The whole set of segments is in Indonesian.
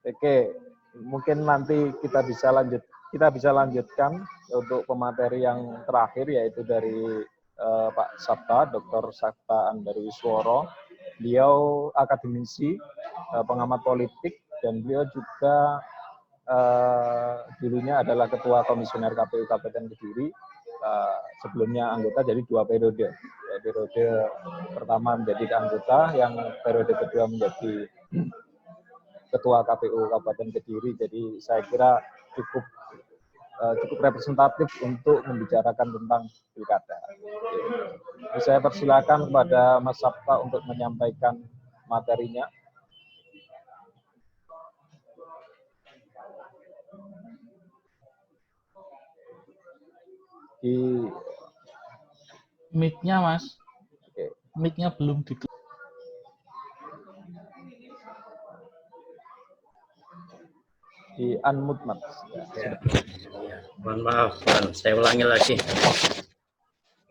Oke, mungkin nanti kita bisa lanjutkan untuk pemateri yang terakhir, yaitu dari Pak Sabta, Dr. Sabta Andarwisworo. Beliau akademisi, pengamat politik, dan beliau juga dulunya adalah Ketua Komisioner KPU Kabupaten Kediri, sebelumnya anggota, jadi 2 periode. Periode pertama menjadi anggota, yang periode kedua menjadi Ketua KPU Kabupaten Kediri. Jadi saya kira cukup representatif untuk membicarakan tentang pilkada. Saya persilakan kepada Mas Sabta untuk menyampaikan materinya. Di mic-nya, Mas. Oke. Mic-nya belum di unmute, Mas. Ya. Mohon maaf, saya ulangi lagi.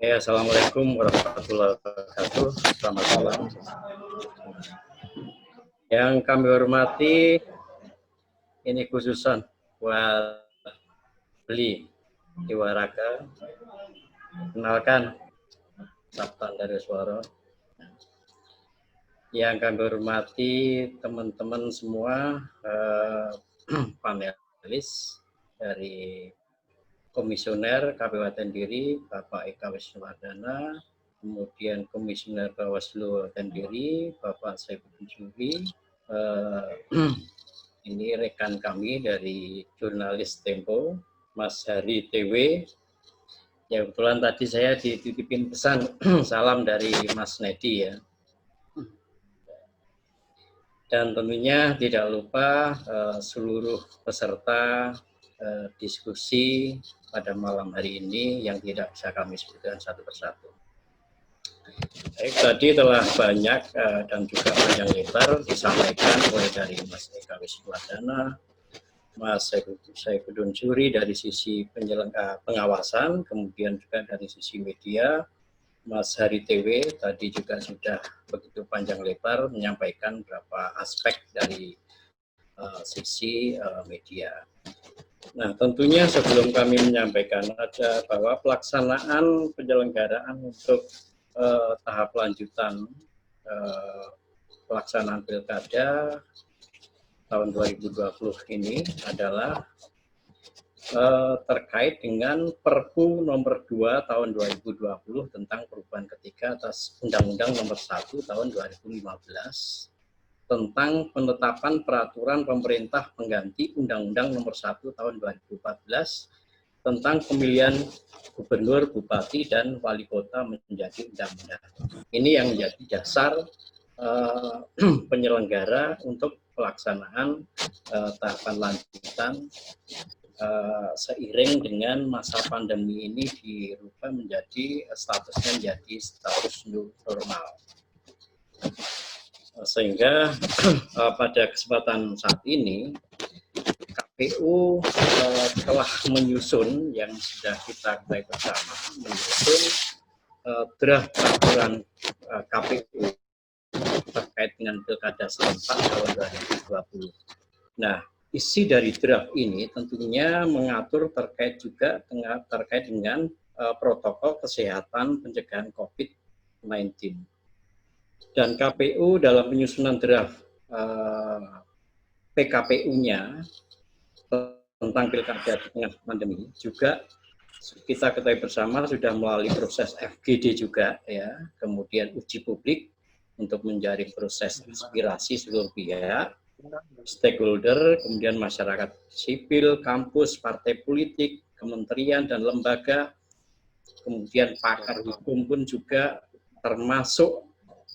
Ya, Assalamualaikum warahmatullahi wabarakatuh. Selamat malam. Yang kami hormati, ini khususan buat beli Iwaraka. Kenalkan, Sabta Andarwisworo. Yang kami hormati teman-teman semua, panelis dari Komisioner Kabupaten Kediri, Bapak Eka Wisnuwardana, kemudian Komisioner Bawaslu Kabupaten Kediri, Bapak Saifuddin Juri, ini rekan kami dari jurnalis Tempo, Mas Hari TW. Ya, kebetulan tadi saya dititipin pesan salam dari Mas Nedi ya. Dan tentunya tidak lupa seluruh peserta diskusi pada malam hari ini yang tidak bisa kami sebutkan satu persatu. Baik, tadi telah banyak dan juga panjang lebar disampaikan mulai dari Mas Eka Wisnuwardana, Mas Saifuddin Juri dari sisi pengawasan, kemudian juga dari sisi media, Mas Hari TW tadi juga sudah begitu panjang lebar menyampaikan beberapa aspek dari sisi media. Nah, tentunya sebelum kami menyampaikan ada bahwa pelaksanaan penyelenggaraan untuk tahap lanjutan pelaksanaan pilkada tahun 2020 ini adalah terkait dengan Perpu nomor 2 tahun 2020 tentang perubahan ketiga atas Undang-Undang nomor 1 tahun 2015 tentang penetapan peraturan pemerintah pengganti Undang-Undang nomor 1 tahun 2014 tentang pemilihan gubernur, bupati, dan wali kota menjadi undang-undang. Ini yang menjadi dasar penyelenggara untuk pelaksanaan tahapan lanjutan seiring dengan masa pandemi ini dirubah menjadi statusnya menjadi status normal. Sehingga pada kesempatan saat ini KPU telah menyusun yang sudah kita ketahui bersama, menyusun draft peraturan KPU terkait dengan pilkada serentak tahun 2020. Nah, isi dari draft ini tentunya mengatur terkait dengan protokol kesehatan pencegahan COVID-19. Dan KPU dalam penyusunan draft PKPU-nya tentang pilkada di tengah pandemi juga kita ketahui bersama sudah melalui proses FGD juga ya, kemudian uji publik untuk menjadi proses aspirasi seluruh pihak, stakeholder, kemudian masyarakat sipil, kampus, partai politik, kementerian dan lembaga, kemudian pakar hukum pun juga termasuk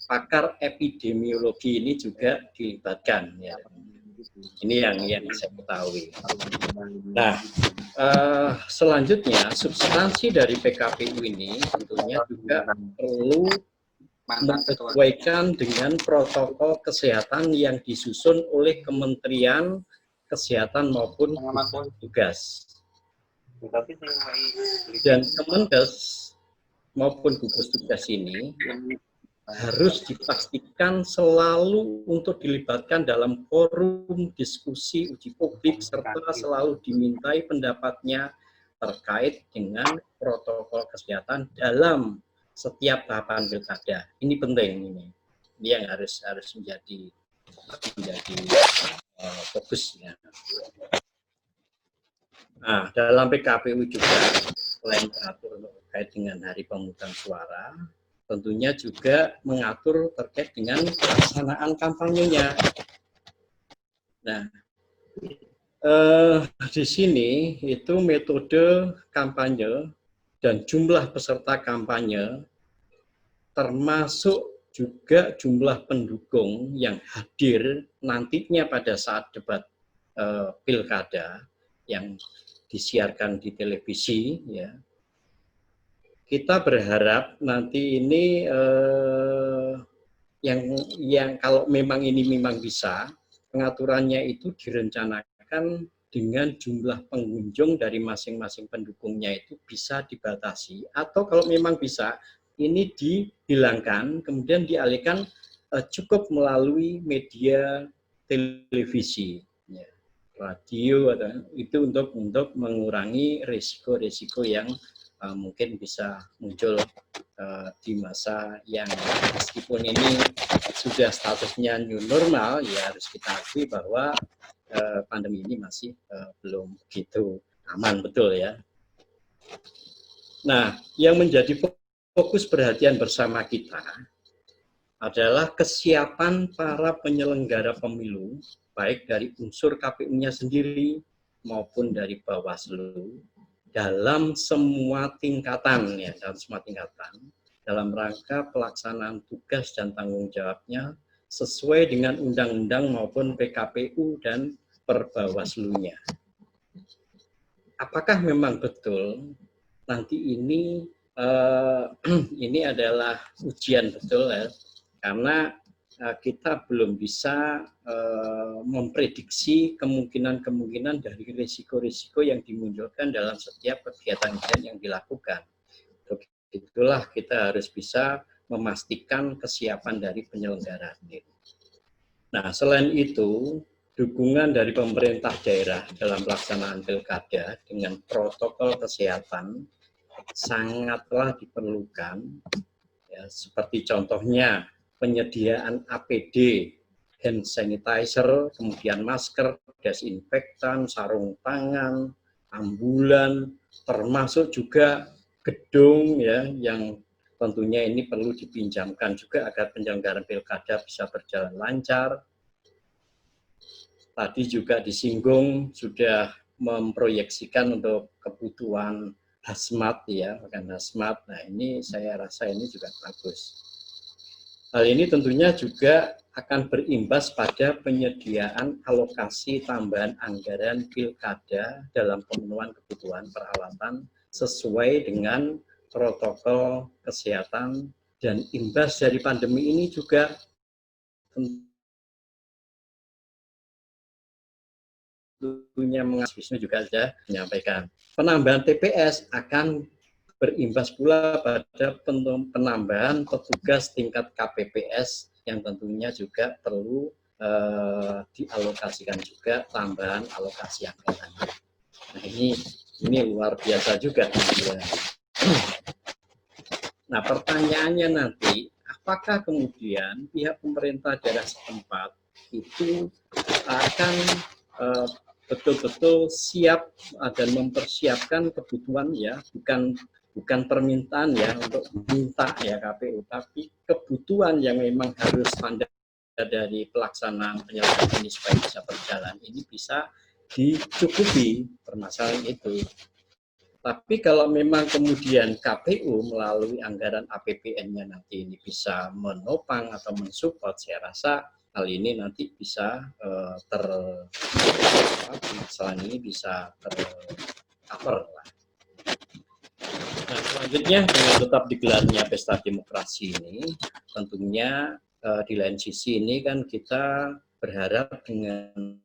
pakar epidemiologi ini juga dilibatkan ya. Ini yang saya ketahui. Nah, selanjutnya substansi dari PKPU ini tentunya juga perlu menyesuaikan dengan protokol kesehatan yang disusun oleh Kementerian Kesehatan maupun tugas. Dan Kemenkes maupun gugus tugas ini harus dipastikan selalu untuk dilibatkan dalam forum diskusi uji publik serta selalu dimintai pendapatnya terkait dengan protokol kesehatan dalam setiap tahapan pilkada. Ini penting ini yang harus menjadi fokusnya. Nah, dalam PKPU juga selain teratur terkait dengan hari pemungutan suara, tentunya juga mengatur terkait dengan pelaksanaan kampanyenya. Nah, di sini itu metode kampanye dan jumlah peserta kampanye, termasuk juga jumlah pendukung yang hadir nantinya pada saat debat pilkada yang disiarkan di televisi, ya. Kita berharap nanti ini yang kalau memang ini memang bisa, pengaturannya itu direncanakan dengan jumlah pengunjung dari masing-masing pendukungnya itu bisa dibatasi, atau kalau memang bisa ini dihilangkan kemudian dialihkan cukup melalui media televisi, ya, radio, atau itu untuk mengurangi risiko-risiko yang mungkin bisa muncul di masa yang meskipun ini sudah statusnya new normal, ya harus kita akui bahwa pandemi ini masih belum begitu aman, betul ya. Nah, yang menjadi fokus perhatian bersama kita adalah kesiapan para penyelenggara pemilu, baik dari unsur KPU-nya sendiri maupun dari Bawaslu, dalam semua tingkatan, ya, dalam rangka pelaksanaan tugas dan tanggung jawabnya sesuai dengan undang-undang maupun PKPU dan Perbawaslu-nya. Apakah memang betul nanti ini adalah ujian betul, ya, karena kita belum bisa memprediksi kemungkinan-kemungkinan dari risiko-risiko yang dimunculkan dalam setiap kegiatan yang dilakukan. Untuk itulah kita harus bisa memastikan kesiapan dari penyelenggara sendiri. Nah, selain itu, dukungan dari pemerintah daerah dalam pelaksanaan pilkada dengan protokol kesehatan sangatlah diperlukan, ya, seperti contohnya penyediaan APD, hand sanitizer, kemudian masker, desinfektan, sarung tangan, ambulan, termasuk juga gedung, ya, yang tentunya ini perlu dipinjamkan juga agar penyelenggaraan pilkada bisa berjalan lancar. Tadi juga disinggung sudah memproyeksikan untuk kebutuhan hazmat, ya, bukan hazmat. Nah, ini saya rasa ini juga bagus. Hal ini tentunya juga akan berimbas pada penyediaan alokasi tambahan anggaran pilkada dalam pemenuhan kebutuhan peralatan sesuai dengan protokol kesehatan, dan imbas dari pandemi ini juga tentunya mengasih juga sudah menyampaikan penambahan TPS akan berimbas pula pada penambahan petugas tingkat KPPS yang tentunya juga perlu dialokasikan juga tambahan alokasi anggaran. Nah, ini luar biasa juga. Nah, pertanyaannya nanti, apakah kemudian pihak pemerintah daerah setempat itu akan betul-betul siap dan mempersiapkan kebutuhan, ya, bukan permintaan, ya, untuk minta, ya, KPU, tapi kebutuhan yang memang harus standar dari pelaksanaan penyelenggaraan ini supaya bisa berjalan, ini bisa dicukupi permasalahan itu. Tapi kalau memang kemudian KPU melalui anggaran APBN-nya nanti ini bisa menopang atau mensupport, saya rasa hal ini nanti bisa permasalahan ini bisa tercover lah. Nah, selanjutnya dengan tetap digelarnya pesta demokrasi ini, tentunya di lain sisi ini kan kita berharap dengan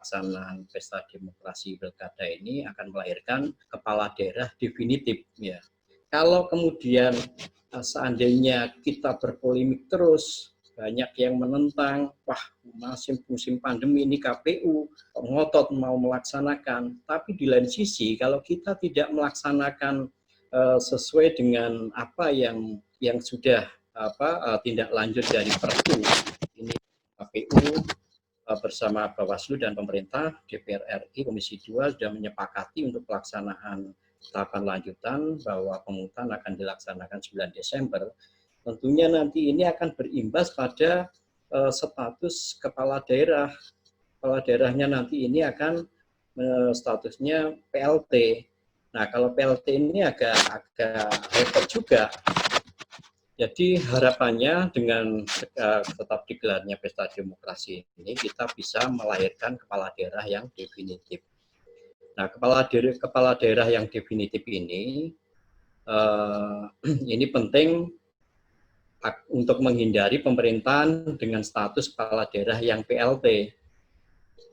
pelaksanaan pesta demokrasi pilkada ini akan melahirkan kepala daerah definitif, ya, kalau kemudian seandainya kita berpolemik terus, banyak yang menentang, wah masih musim pandemi ini KPU ngotot mau melaksanakan, tapi di lain sisi kalau kita tidak melaksanakan sesuai dengan apa yang sudah tindak lanjut dari Perpu ini, KPU bersama Bawaslu dan pemerintah, DPR RI, Komisi 2 sudah menyepakati untuk pelaksanaan tahapan lanjutan bahwa pemungutan akan dilaksanakan 9 Desember. Tentunya nanti ini akan berimbas pada status kepala daerah. Kepala daerahnya nanti ini akan statusnya PLT. Nah, kalau PLT ini agak repot juga. Jadi harapannya dengan tetap digelarnya pesta demokrasi ini kita bisa melahirkan kepala daerah yang definitif. Nah, kepala daerah yang definitif ini penting untuk menghindari pemerintahan dengan status kepala daerah yang PLT.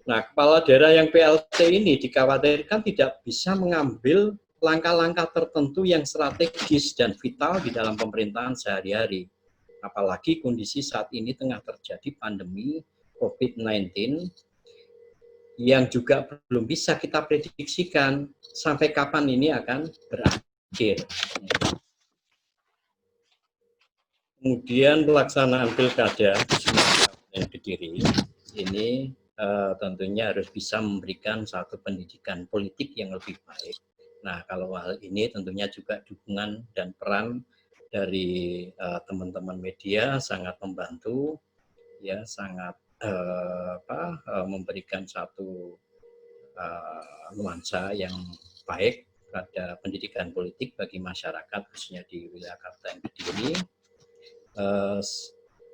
Nah, kepala daerah yang PLT ini dikhawatirkan tidak bisa mengambil langkah-langkah tertentu yang strategis dan vital di dalam pemerintahan sehari-hari. Apalagi kondisi saat ini tengah terjadi pandemi COVID-19 yang juga belum bisa kita prediksikan sampai kapan ini akan berakhir. Kemudian pelaksanaan pilkada yang Kediri ini tentunya harus bisa memberikan satu pendidikan politik yang lebih baik. Nah, kalau hal ini tentunya juga dukungan dan peran dari teman-teman media sangat membantu, ya sangat memberikan satu nuansa yang baik pada pendidikan politik bagi masyarakat khususnya di wilayah Kabupaten Kediri.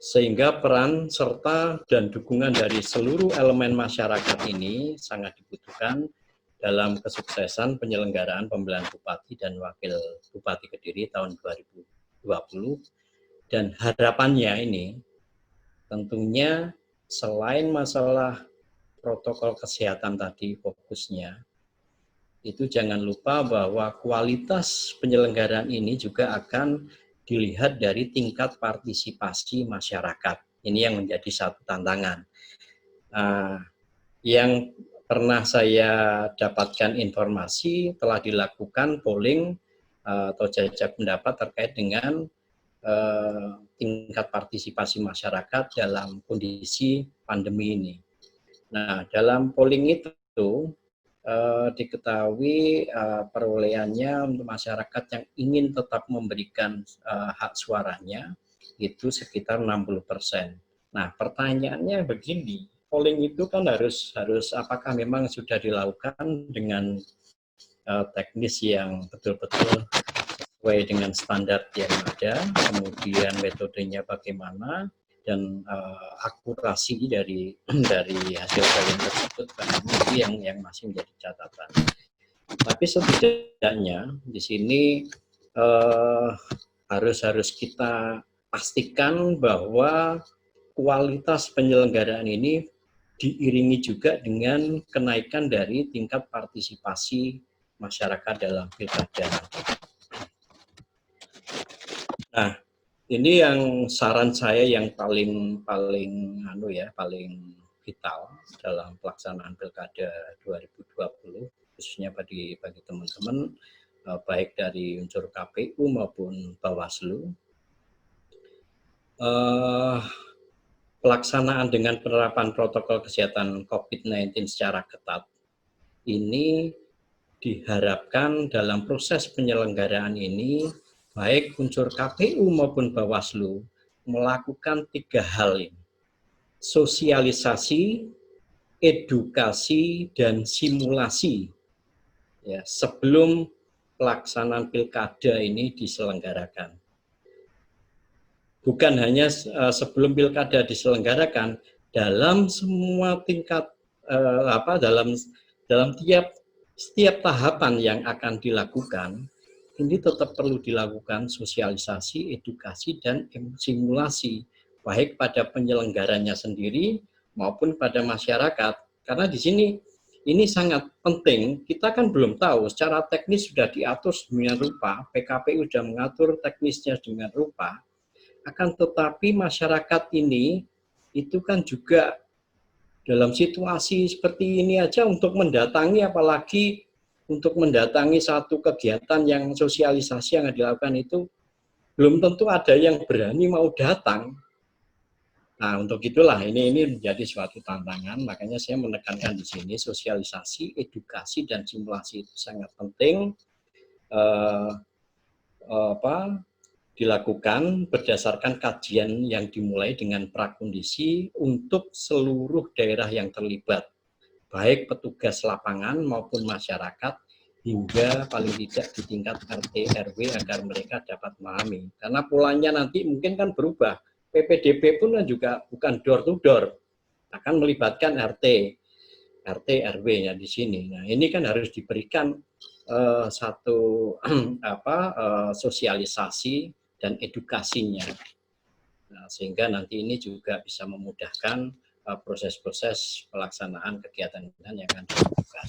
Sehingga peran serta dan dukungan dari seluruh elemen masyarakat ini sangat dibutuhkan dalam kesuksesan penyelenggaraan pemilihan Bupati dan Wakil Bupati Kediri tahun 2020. Dan harapannya ini tentunya selain masalah protokol kesehatan tadi fokusnya, itu jangan lupa bahwa kualitas penyelenggaraan ini juga akan dilihat dari tingkat partisipasi masyarakat. Ini yang menjadi satu tantangan. Yang pernah saya dapatkan informasi telah dilakukan polling atau jajak pendapat terkait dengan tingkat partisipasi masyarakat dalam kondisi pandemi ini. Nah, dalam polling itu diketahui perolehannya untuk masyarakat yang ingin tetap memberikan hak suaranya itu sekitar 60%. Nah, pertanyaannya begini, polling itu kan harus apakah memang sudah dilakukan dengan teknis yang betul-betul sesuai dengan standar yang ada, kemudian metodenya bagaimana, dan akurasi dari hasil polling tersebut itu yang masih menjadi catatan. Tapi setidaknya di sini harus kita pastikan bahwa kualitas penyelenggaraan ini diiringi juga dengan kenaikan dari tingkat partisipasi masyarakat dalam pilkada. Nah, ini yang saran saya yang paling vital dalam pelaksanaan Pilkada 2020 khususnya bagi teman-teman baik dari unsur KPU maupun Bawaslu. Pelaksanaan dengan penerapan protokol kesehatan COVID-19 secara ketat ini diharapkan dalam proses penyelenggaraan ini baik unsur KPU maupun Bawaslu melakukan 3 hal ini. Sosialisasi, edukasi, dan simulasi ya, sebelum pelaksanaan pilkada ini diselenggarakan. Bukan hanya sebelum pilkada diselenggarakan, dalam semua tingkat dalam setiap tahapan yang akan dilakukan, ini tetap perlu dilakukan sosialisasi, edukasi, dan simulasi, baik pada penyelenggaranya sendiri maupun pada masyarakat. Karena di sini ini sangat penting. Kita kan belum tahu secara teknis sudah diatur sedemikian rupa, PKPU sudah mengatur teknisnya sedemikian rupa, akan tetapi masyarakat ini itu kan juga dalam situasi seperti ini aja untuk mendatangi, apalagi untuk mendatangi satu kegiatan yang sosialisasi yang dilakukan itu, belum tentu ada yang berani mau datang. Nah, untuk itulah ini menjadi suatu tantangan, makanya saya menekankan di sini sosialisasi, edukasi, dan simulasi itu sangat penting dilakukan berdasarkan kajian yang dimulai dengan prakondisi untuk seluruh daerah yang terlibat, baik petugas lapangan maupun masyarakat, hingga paling tidak di tingkat RT RW agar mereka dapat memahami. Karena polanya nanti mungkin kan berubah. PPDB pun juga bukan door to door, akan melibatkan RT RW-nya di sini. Nah, ini kan harus diberikan satu sosialisasi dan edukasinya. Nah, sehingga nanti ini juga bisa memudahkan proses-proses pelaksanaan kegiatan yang akan dilakukan.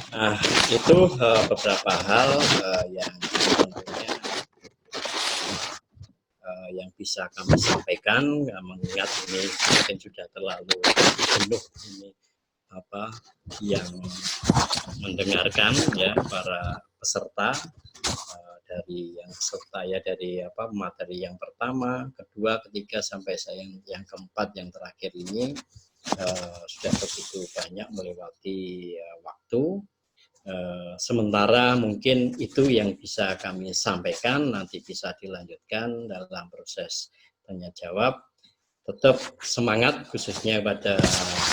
Nah, itu beberapa hal yang tentunya yang bisa kami sampaikan, mengingat ini mungkin sudah terlalu penuh ini yang mendengarkan ya para peserta dari yang peserta ya dari materi yang pertama, kedua, ketiga sampai yang keempat yang terakhir ini sudah begitu banyak melewati waktu. Sementara mungkin itu yang bisa kami sampaikan, nanti bisa dilanjutkan dalam proses tanya jawab. Tetap semangat khususnya pada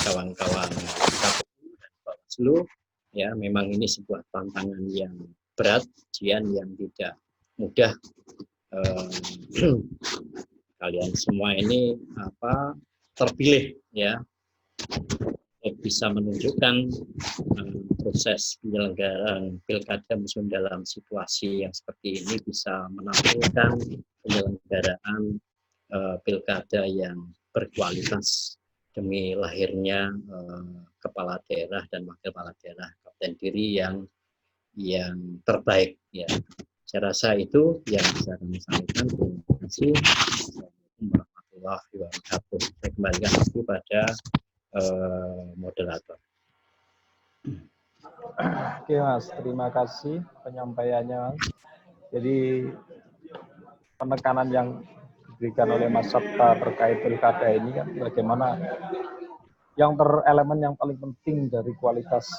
kawan-kawan KPU dan Bawaslu, ya memang ini sebuah tantangan yang berat, ujian yang tidak mudah. Kalian semua ini terpilih ya, bisa menunjukkan proses penyelenggaraan pilkada musim dalam situasi yang seperti ini bisa menampilkan penyelenggaraan pilkada yang berkualitas demi lahirnya kepala daerah dan wakil kepala daerah kapten diri yang terbaik ya. Saya rasa itu yang bisa kami sampaikan. Terima kasih. Assalamualaikum warahmatullahi wabarakatuh. Saya kembalikan lagi pada moderator. Oke Mas, terima kasih penyampaiannya. Jadi penekanan yang diberikan oleh Mas Sabta terkait pilkada ini kan bagaimana elemen yang paling penting dari kualitas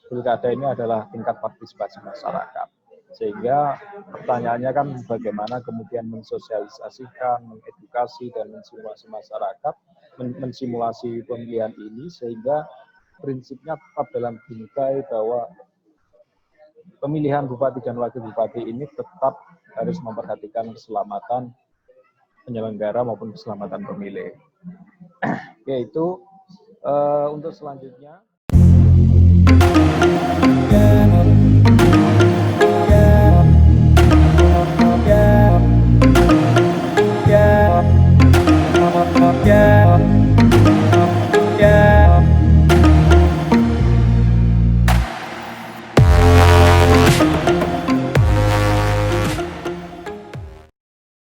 pilkada ini adalah tingkat partisipasi masyarakat. Sehingga pertanyaannya kan bagaimana kemudian mensosialisasikan, mengedukasi dan mensimulasi masyarakat, mensimulasi pemilihan ini sehingga prinsipnya tetap dalam bingkai bahwa pemilihan bupati dan wakil bupati ini tetap harus memperhatikan keselamatan penyelenggara maupun keselamatan pemilih. Yaitu untuk selanjutnya.